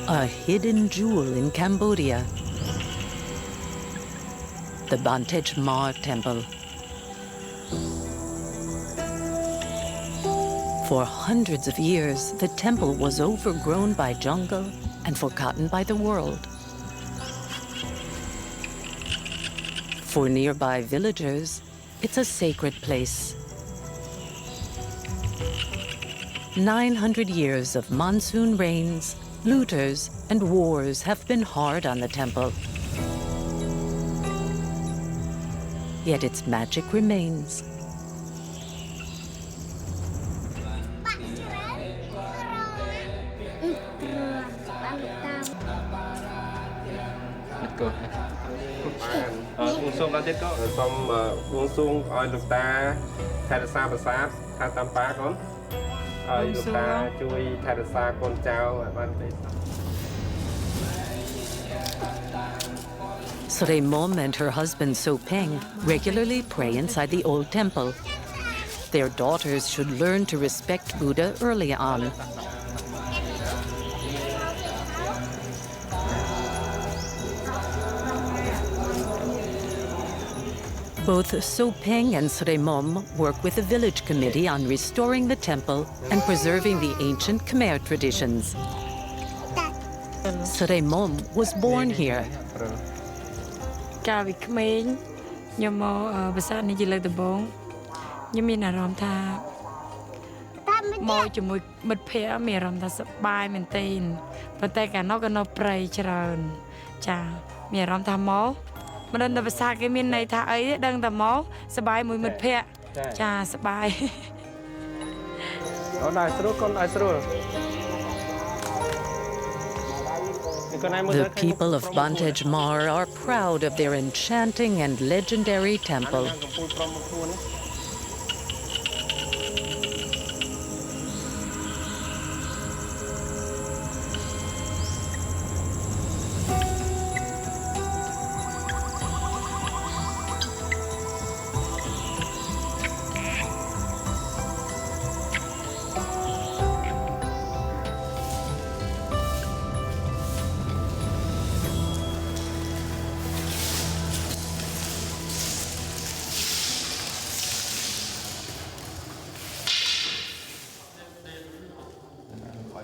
A hidden jewel in Cambodia, the Banteay Chhmar Temple. For hundreds of years, the temple was overgrown by jungle and forgotten by the world. For nearby villagers, it's a sacred place. 900 years of monsoon rains, looters, and wars have been hard on the temple. Yet its magic remains. Sre Mom and her husband So Peng regularly pray inside the old temple. Their daughters should learn to respect Buddha early on. Both So Peng and Sre Mom work with the village committee on restoring the temple and preserving the ancient Khmer traditions. Sre Mom was born here. The people of Banteay Chhmar are proud of their enchanting and legendary temple.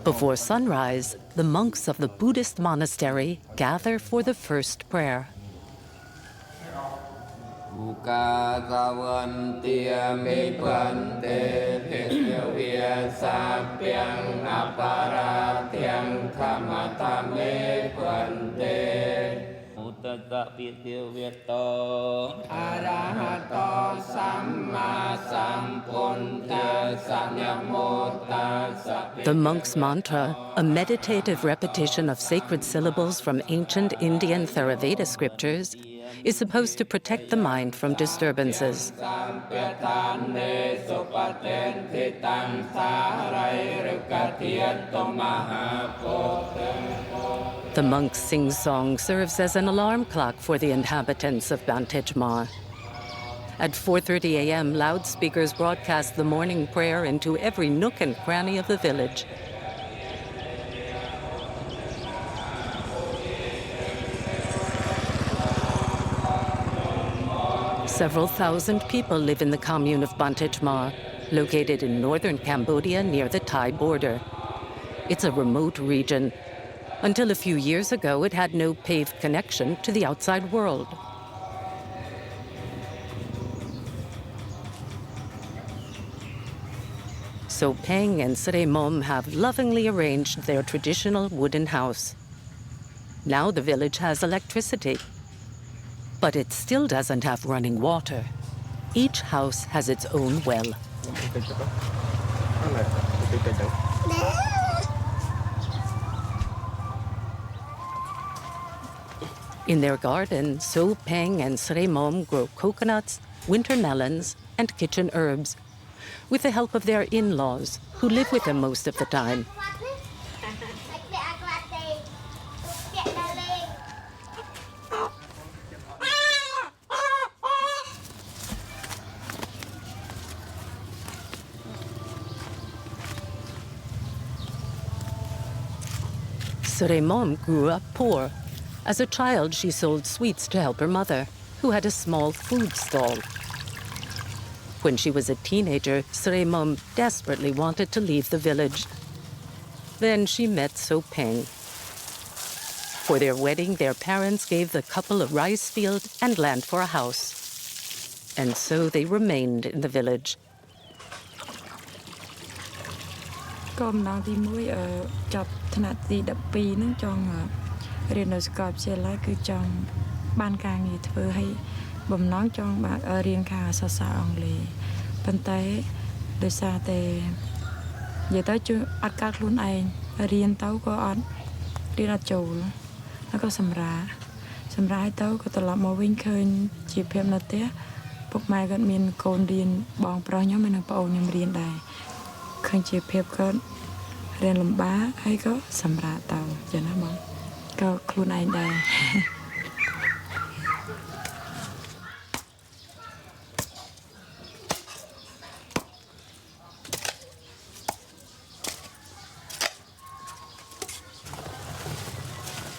Before sunrise, the monks of the Buddhist monastery gather for the first prayer. The monk's mantra, a meditative repetition of sacred syllables from ancient Indian Theravada scriptures, is supposed to protect the mind from disturbances. The monk's sing-song serves as an alarm clock for the inhabitants of Banteay Chhmar. At 4:30 a.m., loudspeakers broadcast the morning prayer into every nook and cranny of the village. Several thousand people live in the commune of Banteay Chhmar, located in northern Cambodia near the Thai border. It's a remote region. Until a few years ago, it had no paved connection to the outside world. So Peng and Sre Mom have lovingly arranged their traditional wooden house. Now the village has electricity, but it still doesn't have running water. Each house has its own well. In their garden, So Peng and Sre Mom grow coconuts, winter melons, and kitchen herbs, with the help of their in-laws, who live with them most of the time. Sere Mom grew up poor. As a child, she sold sweets to help her mother, who had a small food stall. When she was a teenager, Sere Mom desperately wanted to leave the village. Then she met So Peng. For their wedding, their parents gave the couple a rice field and land for a house. And so they remained in the village.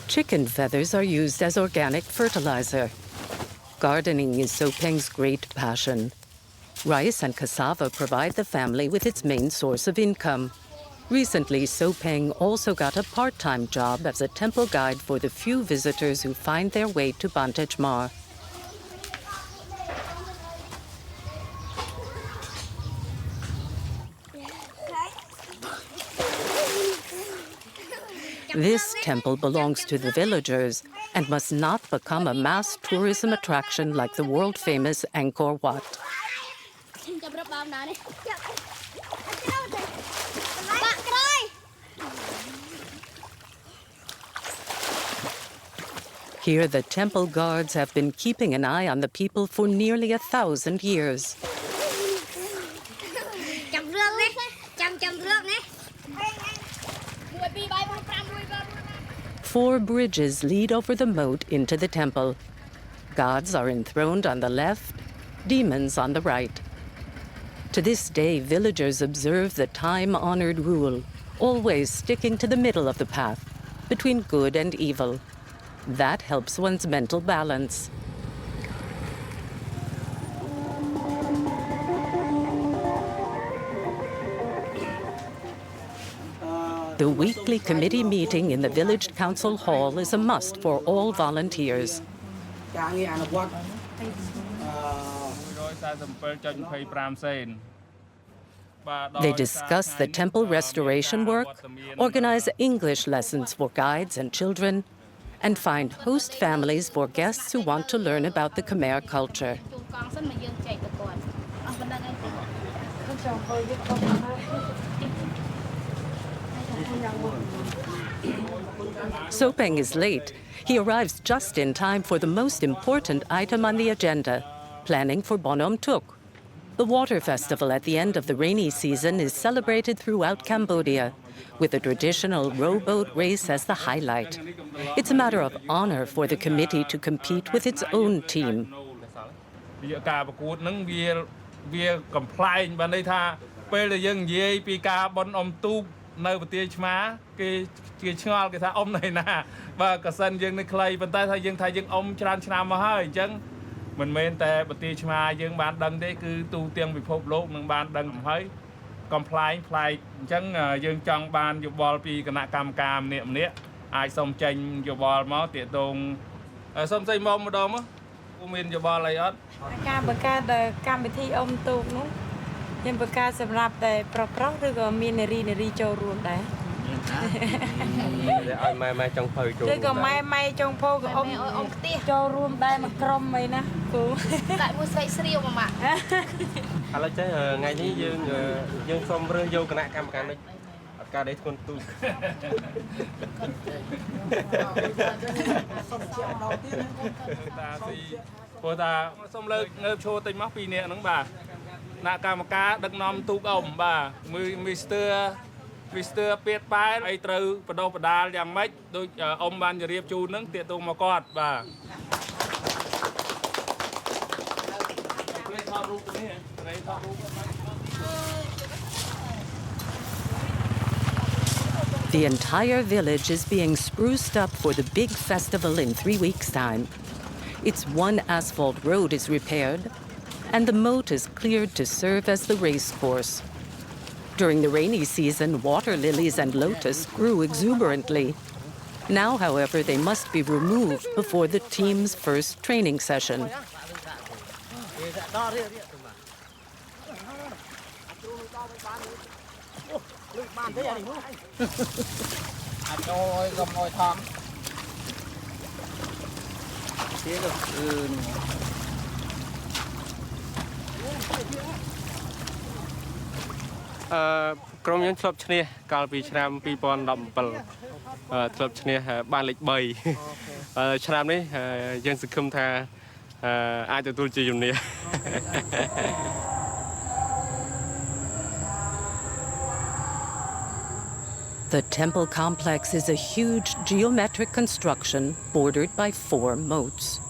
Chicken feathers are used as organic fertilizer. Gardening is So Peng's great passion. Rice and cassava provide the family with its main source of income. Recently, So Peng also got a part-time job as a temple guide for the few visitors who find their way to Banteay Chhmar. This temple belongs to the villagers and must not become a mass tourism attraction like the world-famous Angkor Wat. Here, the temple guards have been keeping an eye on the people for nearly 1,000 years. 4 bridges lead over the moat into the temple. Gods are enthroned on the left, demons on the right. To this day, villagers observe the time-honored rule, always sticking to the middle of the path, between good and evil. That helps one's mental balance. The weekly committee meeting in the village council hall is a must for all volunteers. They discuss the temple restoration work, organize English lessons for guides and children, and find host families for guests who want to learn about the Khmer culture. So Peng is late. He arrives just in time for the most important item on the agenda, planning for Bonhomme Tuk. The water festival at the end of the rainy season is celebrated throughout Cambodia, with a traditional rowboat race as the highlight. It's a matter of honor for the committee to compete with its own team. Mr. Piet Pai, I throw Padal, young mate, Omban, the Rip Junung, Tieto Makot, ba. The entire village is being spruced up for the big festival in 3 weeks' time. Its one asphalt road is repaired, and the moat is cleared to serve as the race course. During the rainy season, water lilies and lotus grew exuberantly. Now, however, they must be removed before the team's first training session. Trong những club này, cả vì năm 2017 club này ban lịch 3 năm này dân sự không tha ai tụi tôi chỉ dùng này. The temple complex is a huge geometric construction bordered by 4 moats.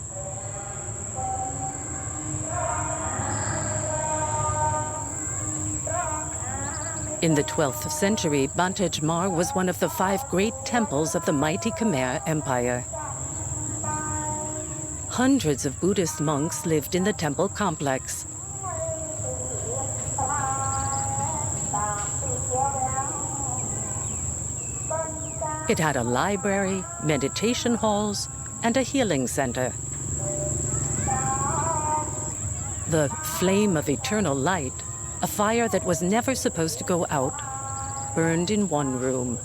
In the 12th century, Banteay Chhmar was one of the 5 great temples of the mighty Khmer Empire. Hundreds of Buddhist monks lived in the temple complex. It had a library, meditation halls, and a healing center. The flame of eternal light, a fire that was never supposed to go out, burned in one room.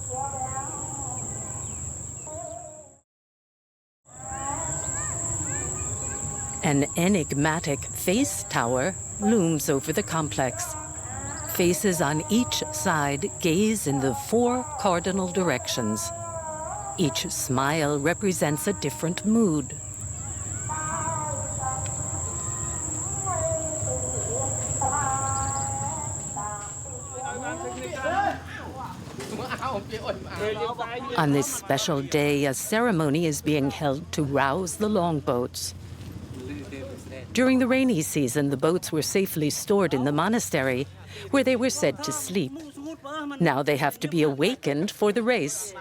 An enigmatic face tower looms over the complex. Faces on each side gaze in the 4 cardinal directions. Each smile represents a different mood. On this special day, a ceremony is being held to rouse the longboats. During the rainy season, the boats were safely stored in the monastery, where they were said to sleep. Now they have to be awakened for the race.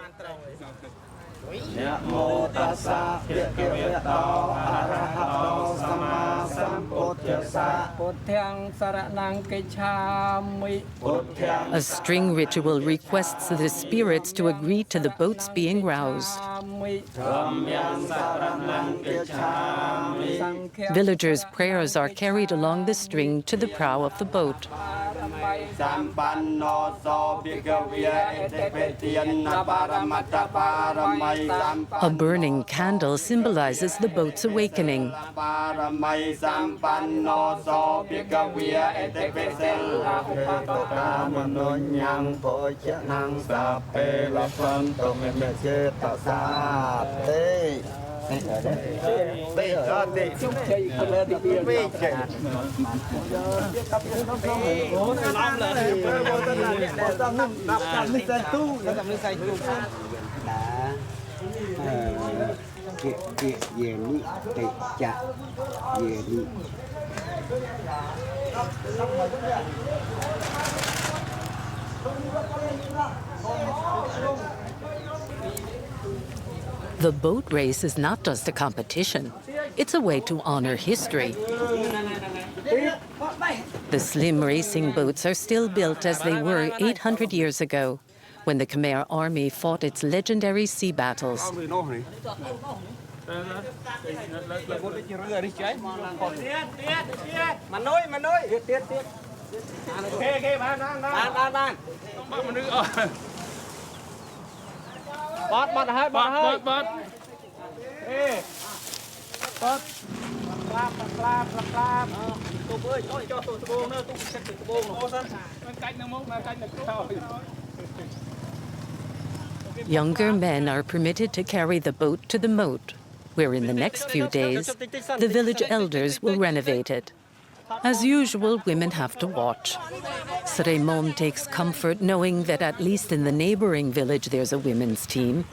A string ritual requests the spirits to agree to the boats being roused. Villagers' prayers are carried along the string to the prow of the boat. A burning candle symbolizes the boat's awakening. The boat race is not just a competition. It's a way to honor history. The slim racing boats are still built as they were 800 years ago, when the Khmer army fought its legendary sea battles. Younger men are permitted to carry the boat to the moat, where in the next few days, the village elders will renovate it. As usual, women have to watch. Sray Mom takes comfort knowing that at least in the neighboring village there's a women's team.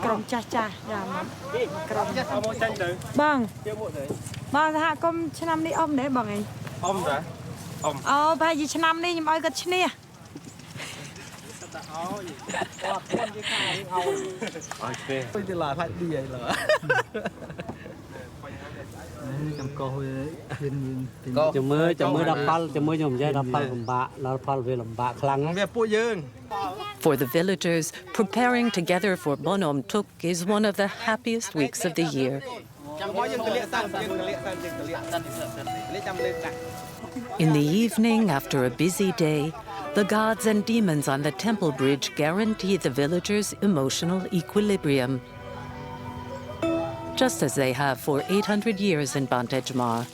Cầm cha cha, dạ mà. Cầm. Ông mua chanh từ. Bang. Chưa mua từ. Bang hạ công năm đi ông đấy bằng ấy. Ông hả? Ông. Bây giờ năm đi nhưng mà ai gật chnia. Tôi thì là phải đi vậy là. Chừng mưa đập pal, chừng mưa nhom dây đập pal đập pal về làm bạ khăng. For the villagers, preparing together for Bonom Tuk is one of the happiest weeks of the year. In the evening, after a busy day, the gods and demons on the temple bridge guarantee the villagers emotional equilibrium, just as they have for 800 years in Banteay Chhmar.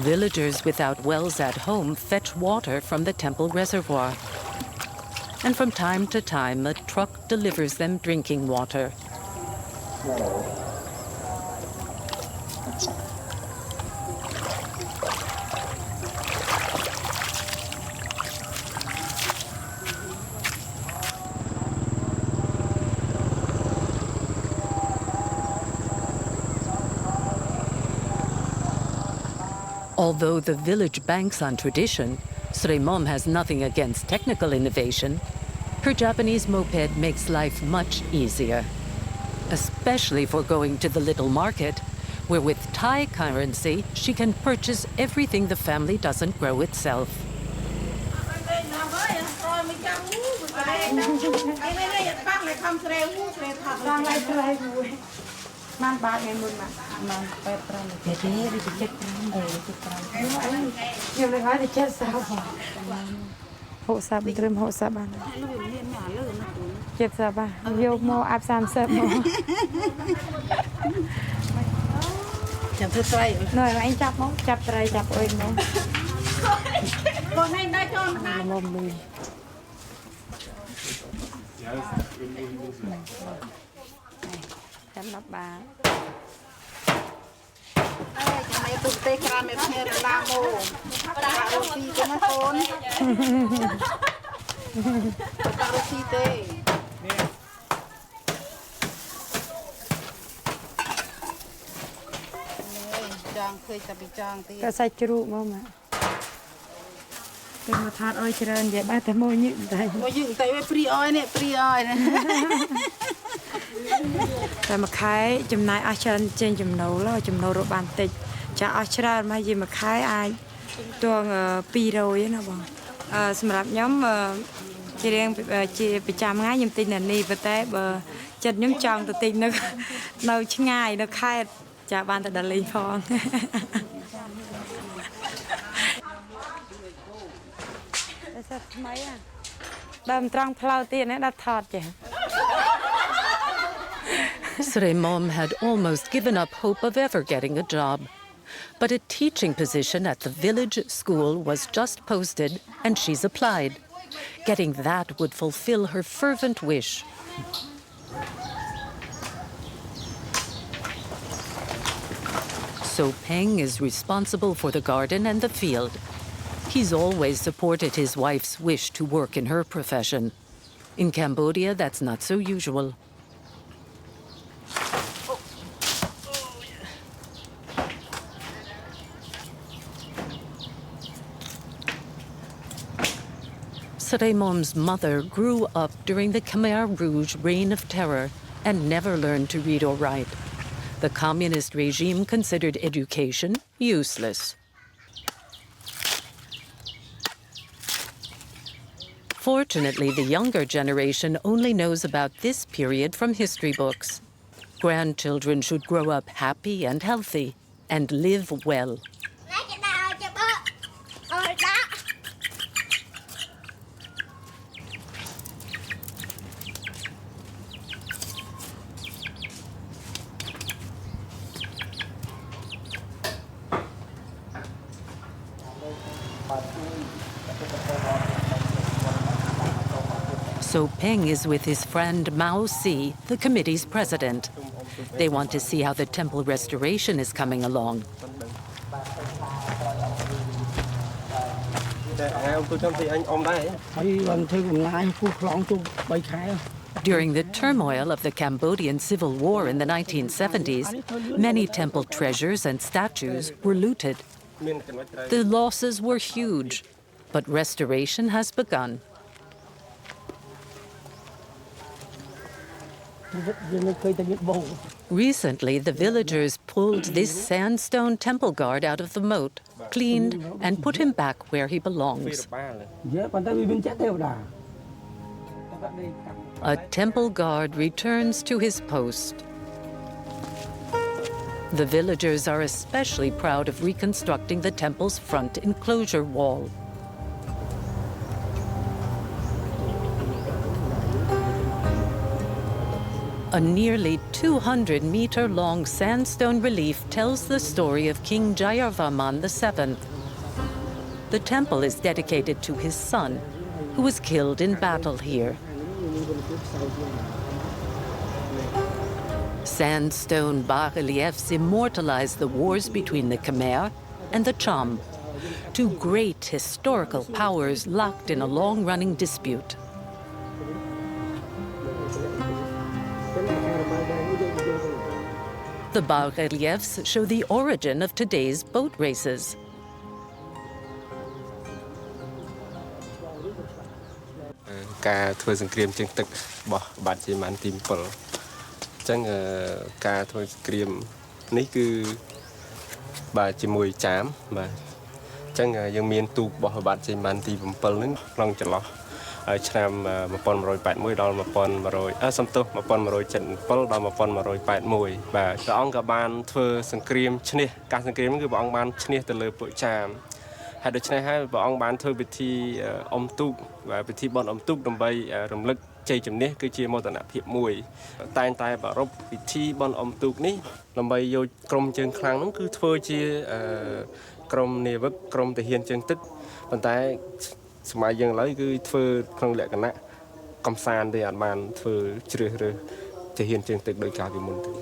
Villagers without wells at home fetch water from the temple reservoir. And from time to time, a truck delivers them drinking water. Although the village banks on tradition, Sri Mom has nothing against technical innovation. Her Japanese moped makes life much easier, especially for going to the little market, where with Thai currency, she can purchase everything the family doesn't grow itself. Man bạc ngày mùng man phải trăng để thế đi chết trăng nhiều người nói thì chết sao hộ sa bên trâm hộ sa ban chết sao ba vô mô áp sam sợp mô chạm thứ trai nơi anh chạm mông chạm trai chạm ơi mông còn anh đã cho mông đi chăm lắp bà. Ê, cái này tụi tê kra mẹ nghe là mồ. Bà roti cho nó khôn. Bà roti tê. Chàng khơi tập bị chàng tê. Cái sạch chru mà. Cái mà thắt ơi trơn vậy ba thấy môi nhịn tay. Môi nhịn tay với free oil này.แต่มาขายจำนายอาชญเจนจำนวนแล้วจำนวนรถบันติดจะอาชญามาอยู่มาขายอาตัวปีโรยนะบ้างสำหรับย้อมจีเรียงจีไปจำง่ายยำตินนี่ไปแต่จัดย้อมจองตัวตินนึกเราง่ายนึกขายจากบ้านแต่ดลีพองแต่สักทำไมอ่ะเดิมตรังพลาวตีนี่ดัดทอดจ้ะSri Mom had almost given up hope of ever getting a job. But a teaching position at the village school was just posted, and she's applied. Getting that would fulfill her fervent wish. So Peng is responsible for the garden and the field. He's always supported his wife's wish to work in her profession. In Cambodia, that's not so usual. Sri Mom's mother grew up during the Khmer Rouge reign of terror and never learned to read or write. The communist regime considered education useless. Fortunately, the younger generation only knows about this period from history books. Grandchildren should grow up happy and healthy and live well. So Peng is with his friend Mao Si, the committee's president. They want to see how the temple restoration is coming along. During the turmoil of the Cambodian Civil War in the 1970s, many temple treasures and statues were looted. The losses were huge, but restoration has begun. Recently, the villagers pulled this sandstone temple guard out of the moat, cleaned, and put him back where he belongs. A temple guard returns to his post. The villagers are especially proud of reconstructing the temple's front enclosure wall. A nearly 200-meter-long sandstone relief tells the story of King Jayavarman VII. The temple is dedicated to his son, who was killed in battle here. Sandstone bas-reliefs immortalize the wars between the Khmer and the Cham, two great historical powers locked in a long-running dispute. The bas-reliefs show the origin of today's boat races. Ca thưa sừng kriêm chân tực bỏ bạn chỉ màn tìm bờ chẳng ca thưa kriêm ní cứ bà chỉ mùi chám mà chẳng dân miền tu bỏ bạn chỉ màn tìm bờ lớn lòng chật lọ Cham một pon rồi bẹt mũi đòn một pon mà rồi xăm tô một pon mà rồi chận pol đòn một pon mà rồi bẹt mũi và cái ông cả ban thưa sừng kriêm chnia ca sừng kriêm cứ bọn ban chnia từ lời bội cham hay được chnia hay bọn ban thưa bị thi ông tu và bị thi bọn ông tu đồng bay đồng lực chơi chấm nế cứ chia mô tả nạp hiệp mũi tai tai và rốc bị thi bọn ông tu ní đồng bay vô krom chân khang nó cứ thưa chia krom nề vấp krom thể hiện chân tích bàn tayสมัยยังเลยคือเฟื่อครั้งแรกกันนะกำซานได้อ่านมันเฟื่อเชื่อเรือจะเห็นเชิงตึกโดยการวิมุนถึง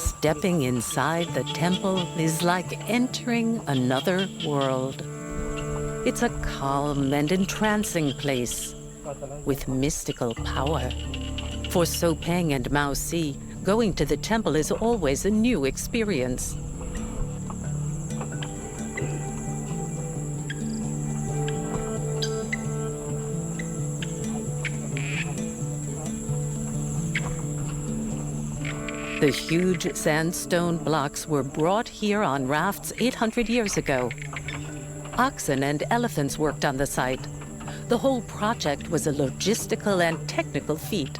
Stepping inside the temple is like entering another world. It's a calm and entrancing place with mystical power. For So Peng and Mao Si, going to the temple is always a new experience. The huge sandstone blocks were brought here on rafts 800 years ago. Oxen and elephants worked on the site. The whole project was a logistical and technical feat.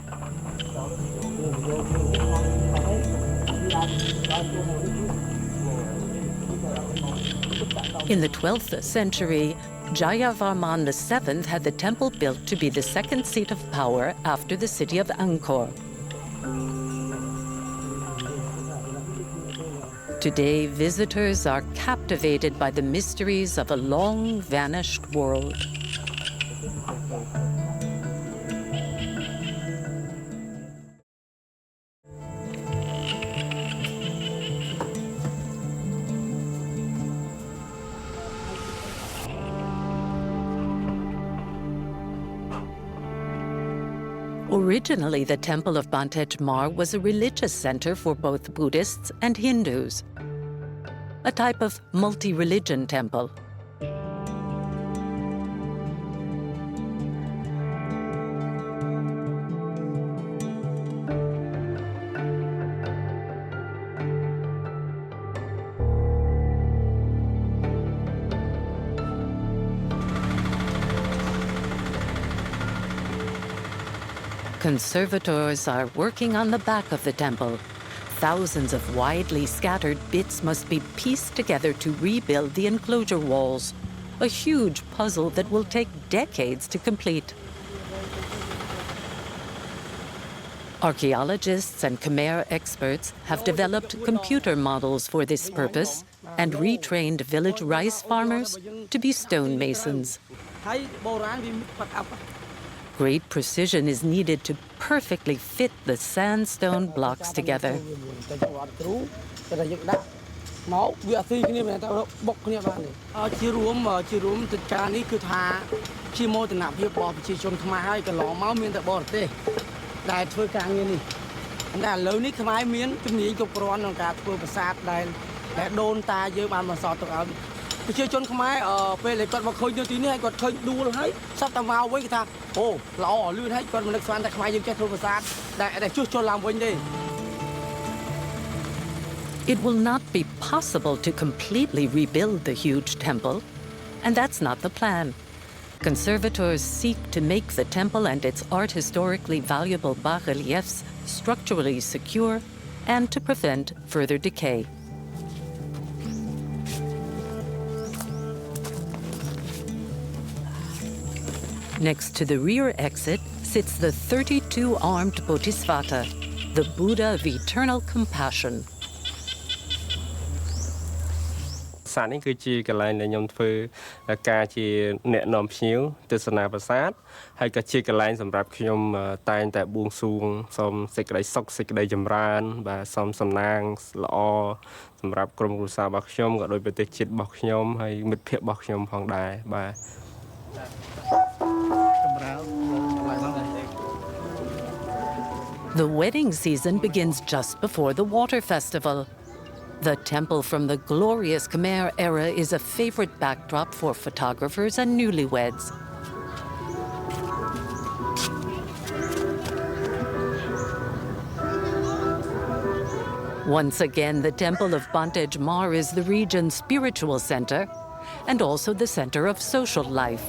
In the 12th century, Jayavarman VII had the temple built to be the second seat of power after the city of Angkor. Today, visitors are captivated by the mysteries of a long-vanished world. Originally, the temple of Banteay Chhmar was a religious center for both Buddhists and Hindus, a type of multi-religion temple. Conservators are working on the back of the temple. Thousands of widely scattered bits must be pieced together to rebuild the enclosure walls, a huge puzzle that will take decades to complete. Archaeologists and Khmer experts have developed computer models for this purpose and retrained village rice farmers to be stonemasons. Great precision is needed to perfectly fit the sandstone blocks together. It will not be possible to completely rebuild the huge temple, and that's not the plan. Conservators seek to make the temple and its art historically valuable bas-reliefs structurally secure and to prevent further decay. Next to the rear exit sits the 32-armed Bodhisattva, the Buddha of eternal compassion. សានេះគឺជាកន្លែងដែលខ្ញុំធ្វើការជាអ្នកនាំភ្ញៀវទស្សនាប្រាសាទហើយក៏ជាកន្លែងសម្រាប់ខ្ញុំតែងតែបួងសួងសូមសេចក្តីសុខសេចក្តីចម្រើនបាទសូមសំណាងល្អសម្រាប់ក្រុមគ្រួសាររបស់ខ្ញុំក៏ដូចប្រទេសជាតិរបស់ខ្ញុំហើយមិត្តភ័ក្តិរបស់ខ្ញុំផងដែរបាទ The wedding season begins just before the water festival. The temple from the glorious Khmer era is a favorite backdrop for photographers and newlyweds. Once again, the temple of Banteay Chhmar is the region's spiritual center and also the center of social life.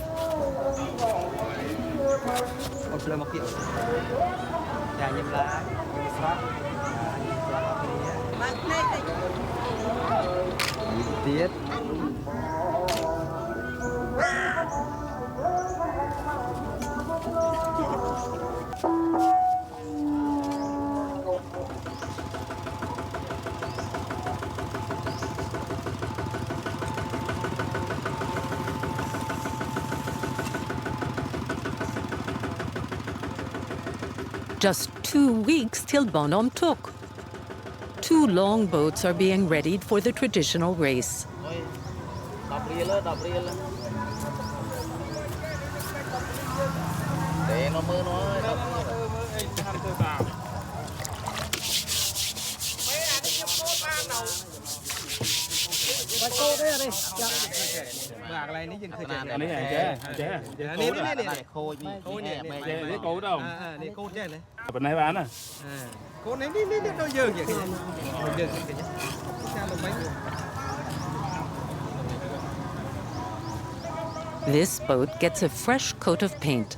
Just 2 weeks till Bonhomme Tuk. 2 long boats are being readied for the traditional race. This boat gets a fresh coat of paint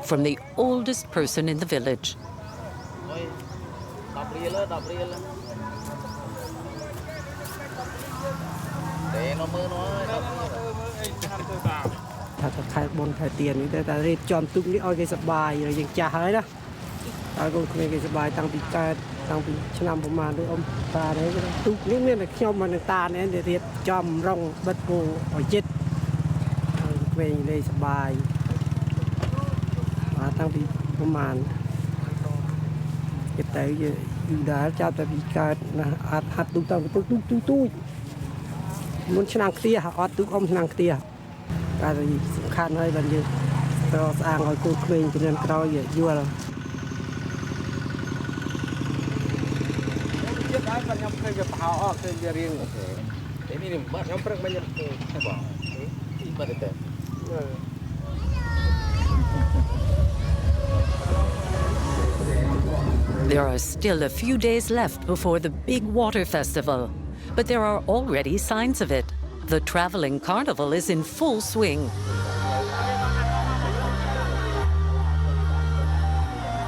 from the oldest person in the village. There are still a few days left before the big water festival, but there are already signs of it. The traveling carnival is in full swing.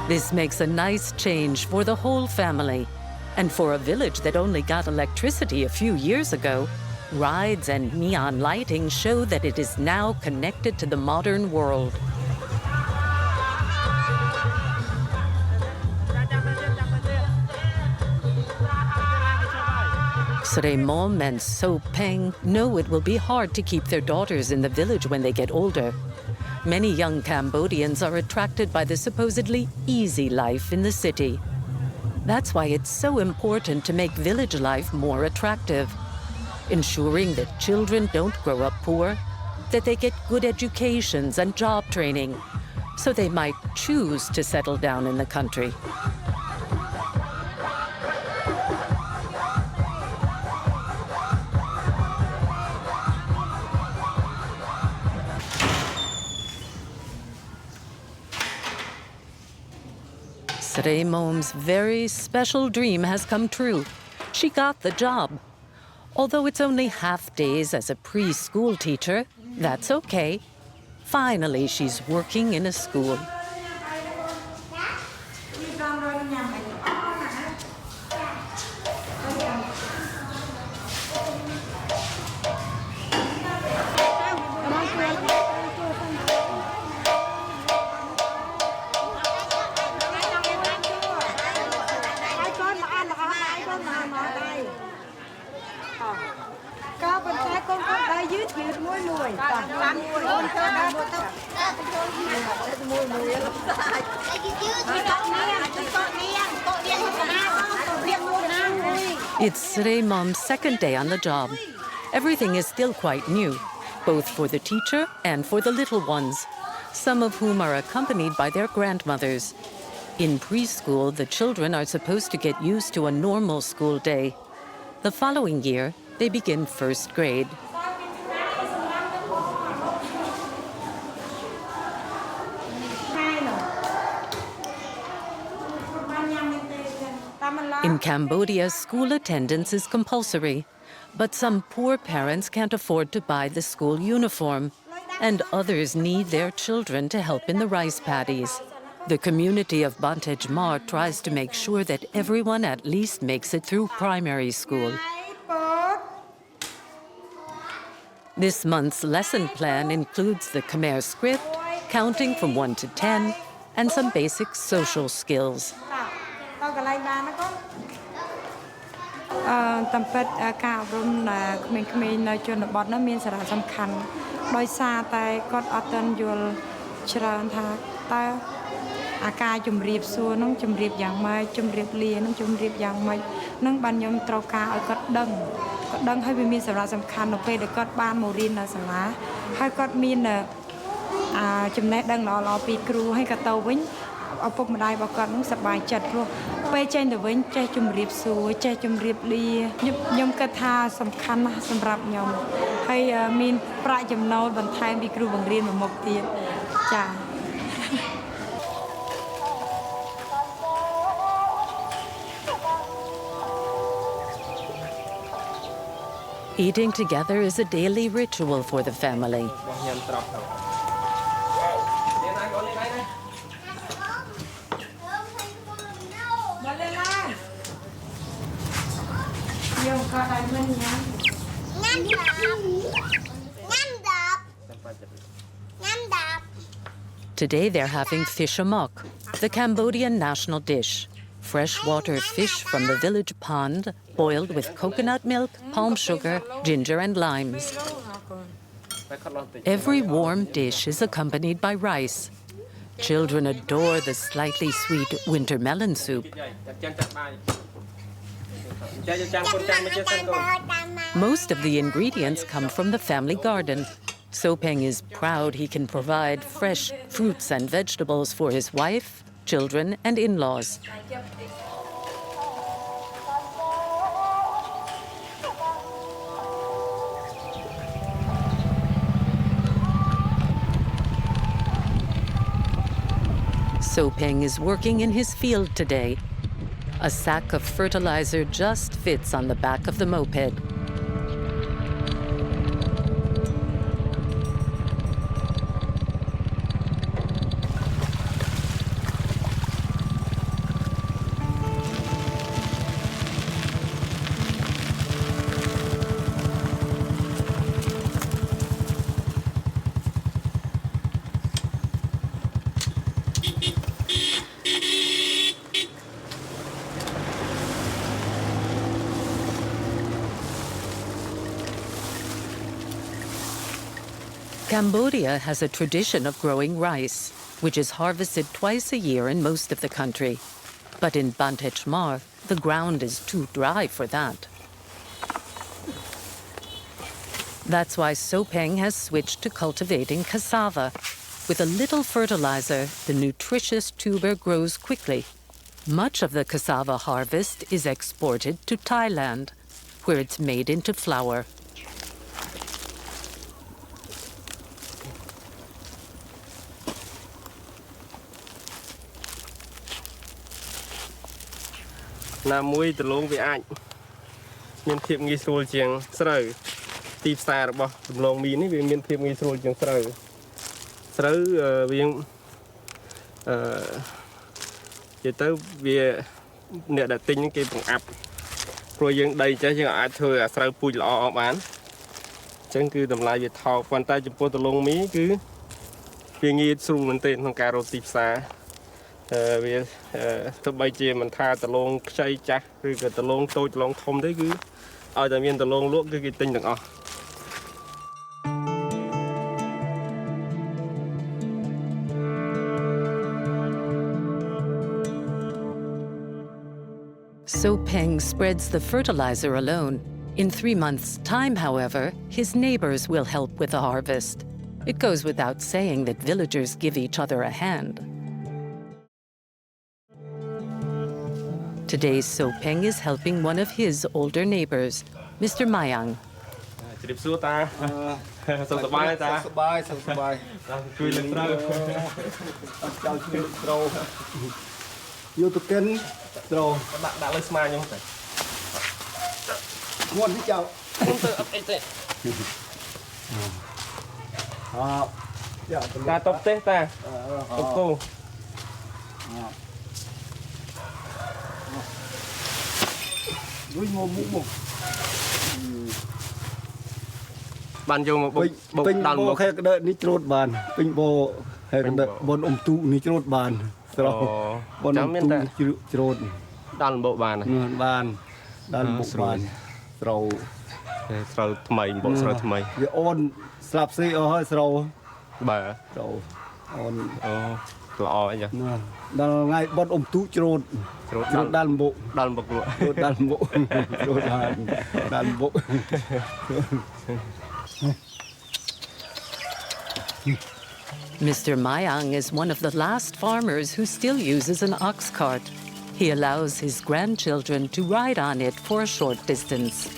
This makes a nice change for the whole family. And for a village that only got electricity a few years ago, rides and neon lighting show that it is now connected to the modern world. Sre Mom and So Peng know it will be hard to keep their daughters in the village when they get older. Many young Cambodians are attracted by the supposedly easy life in the city. That's why it's so important to make village life more attractive, ensuring that children don't grow up poor, that they get good educations and job training, so they might choose to settle down in the country. Sre Mom's very special dream has come true. She got the job. Although it's only half days as a preschool teacher, that's okay. Finally, she's working in a school. It's Sre Mom's second day on the job. Everything is still quite new, both for the teacher and for the little ones, some of whom are accompanied by their grandmothers. In preschool, the children are supposed to get used to a normal school day. The following year, they begin first grade. In Cambodia, school attendance is compulsory, but some poor parents can't afford to buy the school uniform, and others need their children to help in the rice paddies. The community of Banteay Chhmar tries to make sure that everyone at least makes it through primary school. This month's lesson plan includes the Khmer script, counting from 1 to 10, and some basic social skills. តាមពិតការអប់រំក្មេងៗនៅជនបទនោះមានសារៈសំខាន់ដោយសារតែគាត់អត់ទាន់យល់ច្រើនថាតើអាការជំរាបសួរនោះជំរាបយ៉ាងម៉េចជំរាបលានោះជំរាបយ៉ាងម៉េចនឹងបានខ្ញុំត្រូវការឲ្យគាត់ដឹងហើយវាមានសារៈសំខាន់នៅពេលដែលគាត់បានមករៀននៅសាលាហើយគាត់មានចំណេះដឹងល្អៗពីគ្រូហើយក៏ទៅវិញឪពុកម្ដាយរបស់គាត់នឹងសប្បាយចិត្តព្រោះពេលចេញទៅវិញចេះជំរាបសួរចេះជំរាបលាខ្ញុំគិតថាសំខាន់ណាស់សម្រាប់ខ្ញុំហើយមានប្រាក់ចំណូលបន្ថែមពីគ្រូបង្រៀនមួយមុខទៀតចា៎ Eating together is a daily ritual for the family. Today they're having fish amok, the Cambodian national dish. Freshwater fish from the village pond, boiled with coconut milk, palm sugar, ginger and limes. Every warm dish is accompanied by rice. Children adore the slightly sweet winter melon soup. Most of the ingredients come from the family garden. Sopeng is proud he can provide fresh fruits and vegetables for his wife, children and in-laws. Sopeng is working in his field today. A sack of fertilizer just fits on the back of the moped. Cambodia has a tradition of growing rice, which is harvested twice a year in most of the country. But in Banteay Chhmar, the ground is too dry for that. That's why Sopeng has switched to cultivating cassava. With a little fertilizer, the nutritious tuber grows quickly. Much of the cassava harvest is exported to Thailand, where it's made into flour. Là muối từ lông bị ảnh miền thiệp nghi sôi chieng sợi tịp xa rồi lông mì này vì miền thiệp nghi sôi chieng sợi viên chỉ tới vì nè đã tinh cái bằng áp rồi dân đây chắc chắn ai thôi sợi pui lọ bán chẳng cứ tầm lại việc thọ quan tay chụp từ lông mì cứ vì nghi sôi mình tên thằng cà rô tịp xa vì thứ bay chia mình tha tờ lông xây chắc rồi cái tờ lông tôi tờ lông thông thế cứ ở tại miền tờ lông luộc cái tinh được không? Sopeng spreads the fertilizer alone. In 3 months' time, however, his neighbors will help with the harvest. It goes without saying that villagers give each other a hand. Today, Sopeng is helping one of his older neighbors, Mr. Mayang. Bạn dùng một bột đàn một cái đợt ní trốt bàn, pin bộ hay cái đợt bồn tụ ní trốt bàn, rồi bồn tụ trốt đàn bộ bàn này, đàn bộ bàn, rồi sầu mày bộ sầu mày, cái on slap xe ở hơi sầu, bà, rồi on, lọ ấy nhỉ, đàn ngay bồn tụ trốt đàn bộ luôn, đàn bộ, đàn bộ. Mr. Mayang is one of the last farmers who still uses an ox cart. He allows his grandchildren to ride on it for a short distance.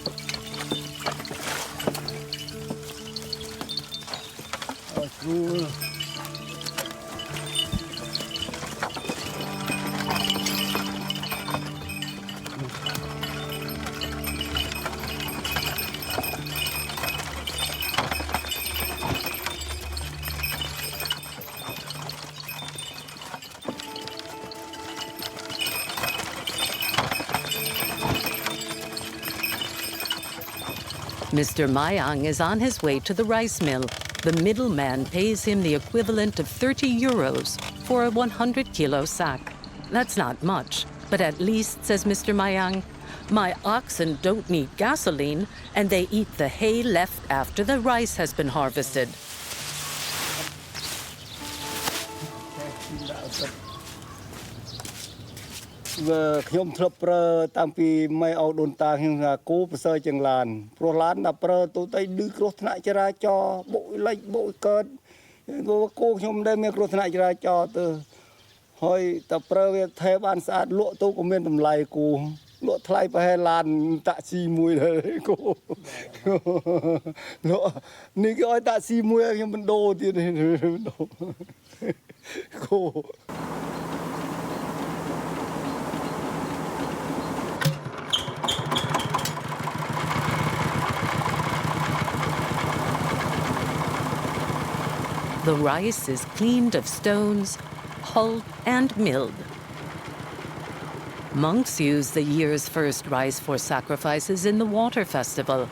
Mr. Mayang is on his way to the rice mill. The middleman pays him the equivalent of 30 euros for a 100-kilo sack. That's not much, but at least, says Mr. Mayang, my oxen don't need gasoline and they eat the hay left after the rice has been harvested.ខ្ញុំធ្លាប់ប្រើតាំងពីម៉ែអោដូនតាខ្ញុំថាគោប្រសើរជាងឡានព្រោះឡានដល់ប្រើទូទៅឌឺគ្រោះថ្នាក់ចរាចរណ៍បុកលិចបុកកើតគោខ្ញុំដែលមានគ្រោះថ្នាក់ចរាចរណ៍ទៅហើយតែប្រើវាថែបានស្អាតលក់ទៅក៏មានតម្លៃគោលក់ថ្លៃប្រហែលឡានតាក់ស៊ីមួយដែរគោលក់នេះគេឲ្យតាក់ស៊ីមួយខ្ញុំមិនដូរទៀតគោ The rice is cleaned of stones, hulled, and milled. Monks use the year's first rice for sacrifices in the water festival.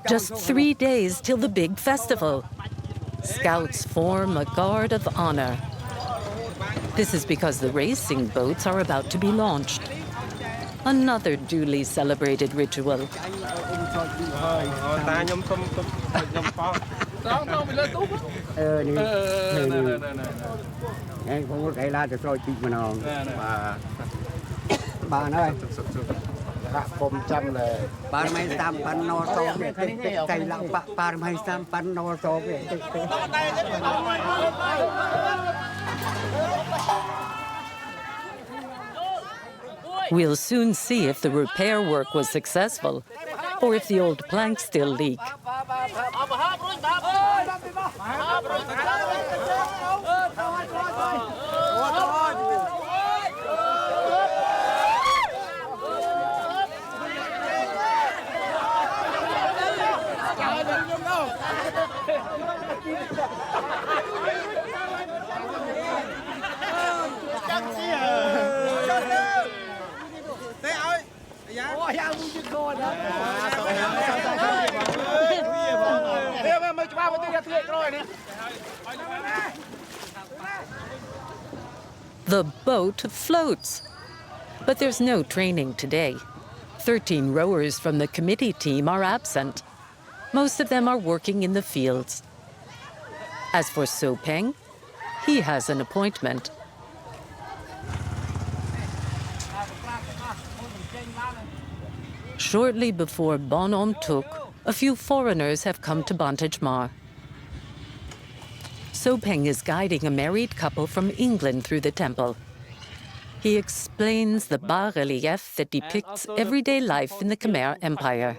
Just 3 days till the big festival. Scouts form a guard of honor. This is because the racing boats are about to be launched. Another duly celebrated ritual. We'll soon see if the repair work was successful or if the old planks still leak. The boat floats. But there's no training today. 13 rowers from the committee team are absent. Most of them are working in the fields. As for So Peng, he has an appointment. Shortly before Bon Om Tuk, a few foreigners have come to Banteay Chhmar. So Peng is guiding a married couple from England through the temple. He explains the bas-relief that depicts everyday life in the Khmer Empire.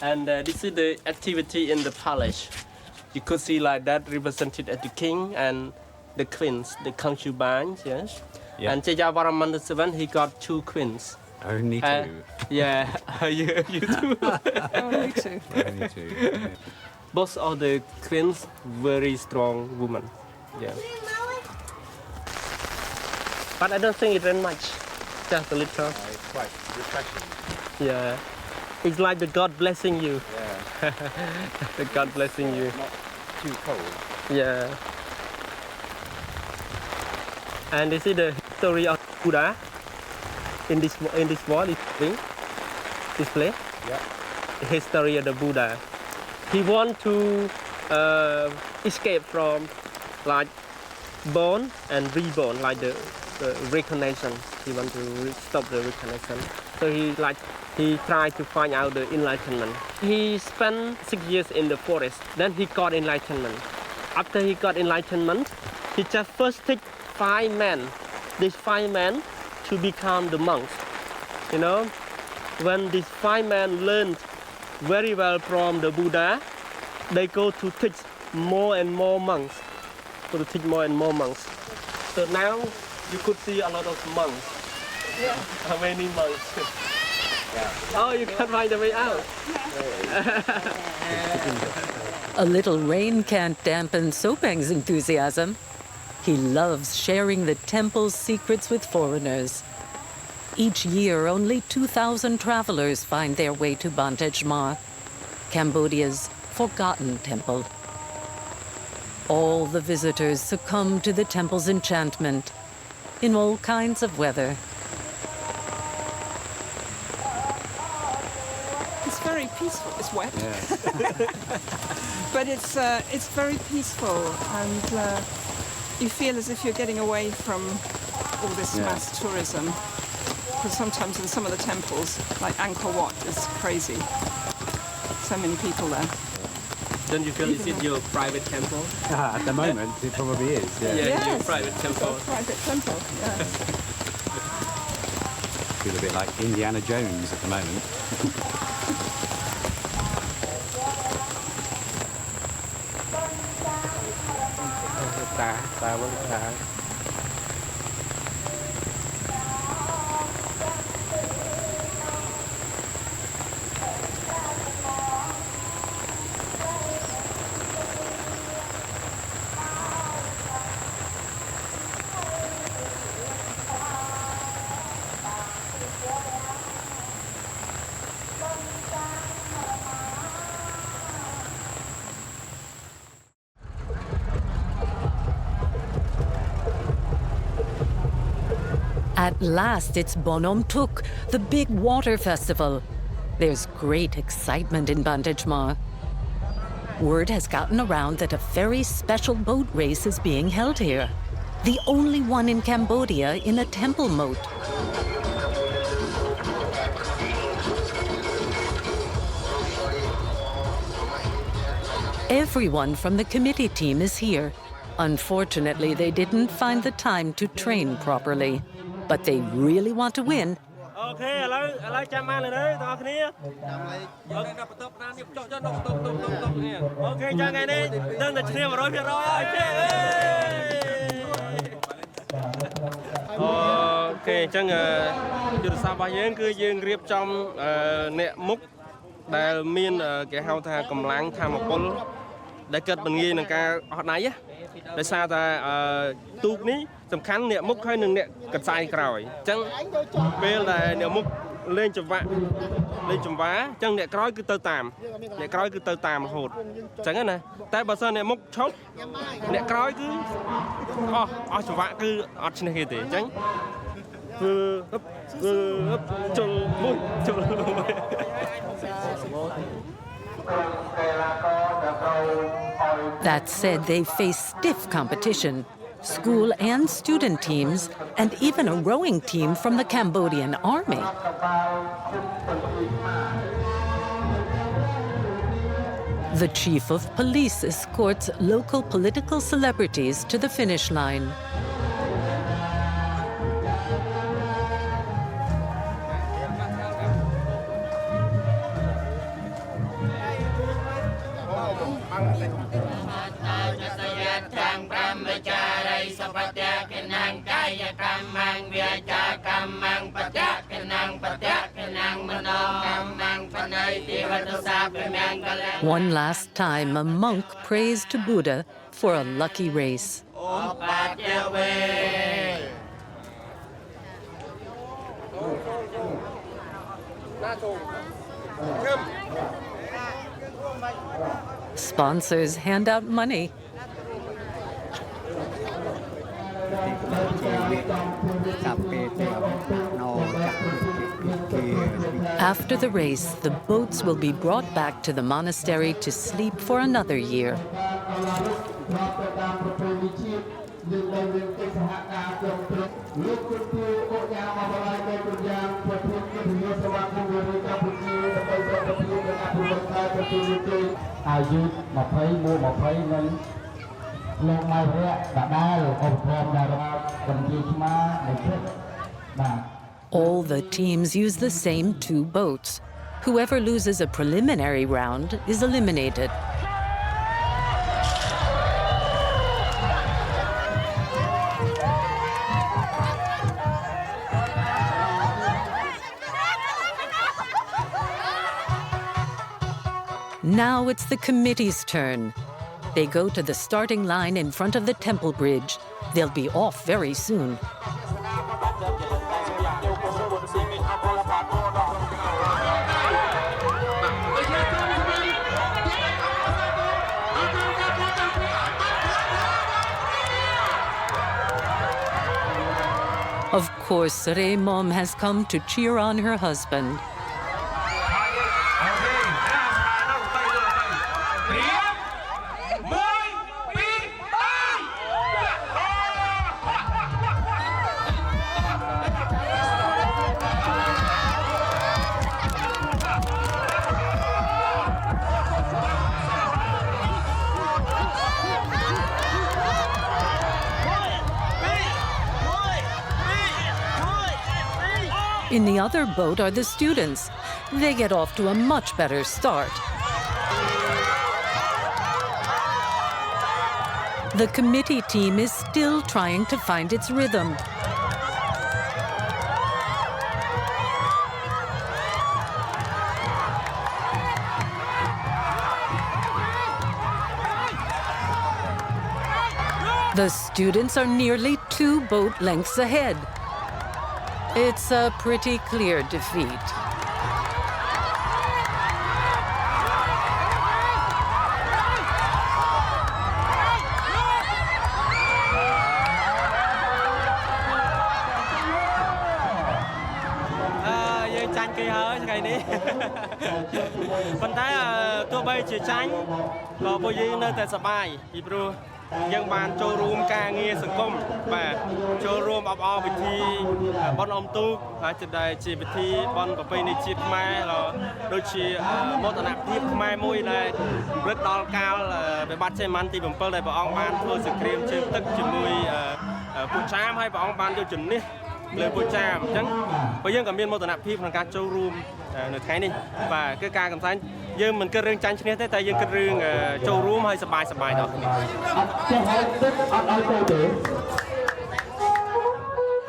And this is the activity in the palace. You could see like that represented as the king and the queens, the concubines, yes. Yeah. And Jayavaraman VII, he got 2 queens. Only 2. Yeah, you too. Only 2. Only 2. Yeah. Both of the queens very strong women. Yeah. But I don't think it rained much. Just a little. It's quite refreshing. Yeah. It's like the God blessing you. Yeah. The God blessing you. Not too cold. Yeah. And this is the history of Buddha in this wall, this place. Yeah. The history of the Buddha. He want to escape from like born and reborn, like the reincarnation. He want to stop the reincarnation. So he tried to find out the enlightenment. He spent 6 years in the forest. Then he got enlightenment. After he got enlightenment, he just first take 5 men. These 5 men to become the monks. You know, when these 5 men learned very well from the Buddha, they go to teach more and more monks. So now you could see a lot of monks. Yeah. How many monks? Yeah. Oh, you can find the way out. A little rain can't dampen So Peng's enthusiasm. He loves sharing the temple's secrets with foreigners. Each year, only 2,000 travelers find their way to Banteay Chhmar, Cambodia's forgotten temple. All the visitors succumb to the temple's enchantment in all kinds of weather. It's very peaceful. It's wet, yeah. But it's very peaceful, and you feel as if you're getting away from all this mass tourism. Because sometimes in some of the temples, like Angkor Wat, is crazy. So many people there. Don't you feel it's your private temple? At the moment, it probably is. Yeah. Yes. Your private temple. Private temple. Yes. Feel a bit like Indiana Jones at the moment. At last, it's Bonom Tuk, the big water festival. There's great excitement in Banteay Chhmar. Word has gotten around that a very special boat race is being held here. The only one in Cambodia in a temple moat. Everyone from the committee team is here. Unfortunately, they didn't find the time to train properly. But they really want to win. Okay, hello, chăm ăn rồi đó, tụi Okay, chào ngày đi, đơn là chia mà rồi phía rồi. Okay, chẳng chưa được sao bao nhiêu cứ dương riệp trong nệ múcដែលមានគេហៅថាកម្លាំងធម្មពលដែលកើតបង្ងាយនឹងការអត់ណៃដោយសារតែទូកនេះសំខាន់អ្នកមុខហើយនឹងអ្នកកន្សែងក្រោយអញ្ចឹងពេលដែលអ្នកមុខលេងចង្វាក់លេងចង្វាអញ្ចឹងអ្នកក្រោយគឺទៅតាមអ្នកក្រោយគឺទៅតាមរហូតអញ្ចឹងណាតែបើសិនអ្នកមុខឈប់អ្នកក្រោយគឺអស់ចង្វាក់គឺអត់ឈ្នះគេទេអញ្ចឹងជុលមួយជុលមួយ That said, they face stiff competition. School and student teams, and even a rowing team from the Cambodian army. The chief of police escorts local political celebrities to the finish line. One last time, a monk prays to Buddha for a lucky race. Sponsors hand out money. After the race, the boats will be brought back to the monastery to sleep for another year. All the teams use the same 2 boats. Whoever loses a preliminary round is eliminated. Now it's the committee's turn. They go to the starting line in front of the temple bridge. They'll be off very soon. Of course, Sere Mom has come to cheer on her husband. In the other boat are the students. They get off to a much better start. The committee team is still trying to find its rhythm. The students are nearly 2 boat lengths ahead. It's a pretty clear defeat. គេហើយថ្ងៃនេះ ប៉ុន្តែទោះបីជាចាញ់ក៏ពួកយើងនៅតែសប្បាយពីព្រោះយើងបានចូលរួមការងារសង្គមបាទចូលរួមអបអរពិធីបុណ្យអុំទូកហើយដែលជាពិធីបុណ្យប្រពៃណីជាតិខ្មែរដូចជាមោទនភាពខ្មែរមួយដែលរំលឹកដល់កាលវិបត្តិជ័យម៉ាន់ទី7ដែលព្រះអង្គបានធ្វើសង្គ្រាមជើងទឹកជាមួយពួកចាមហើយព្រះអង្គបានយកជំនះលើពួកចាមអញ្ចឹងបើយើងក៏មានមោទនភាពក្នុងការចូលរួមនៅថ្ងៃនេះបាទគឺការកំសាន្តយើងមិនគិតរឿងចាញ់ឈ្នះទេតែយើងគិតរឿងចូលរួមហើយសប្បាយៗដល់គ្នា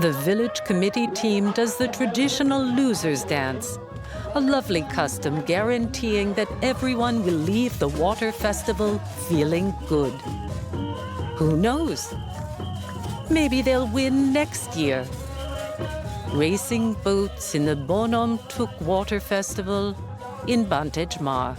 The village committee team does the traditional losers dance, a lovely custom guaranteeing that everyone will leave the water festival feeling good. Who knows? Maybe they'll win next year. Racing boats in the Bonum Tuk Water Festival in Banteay Chhmar.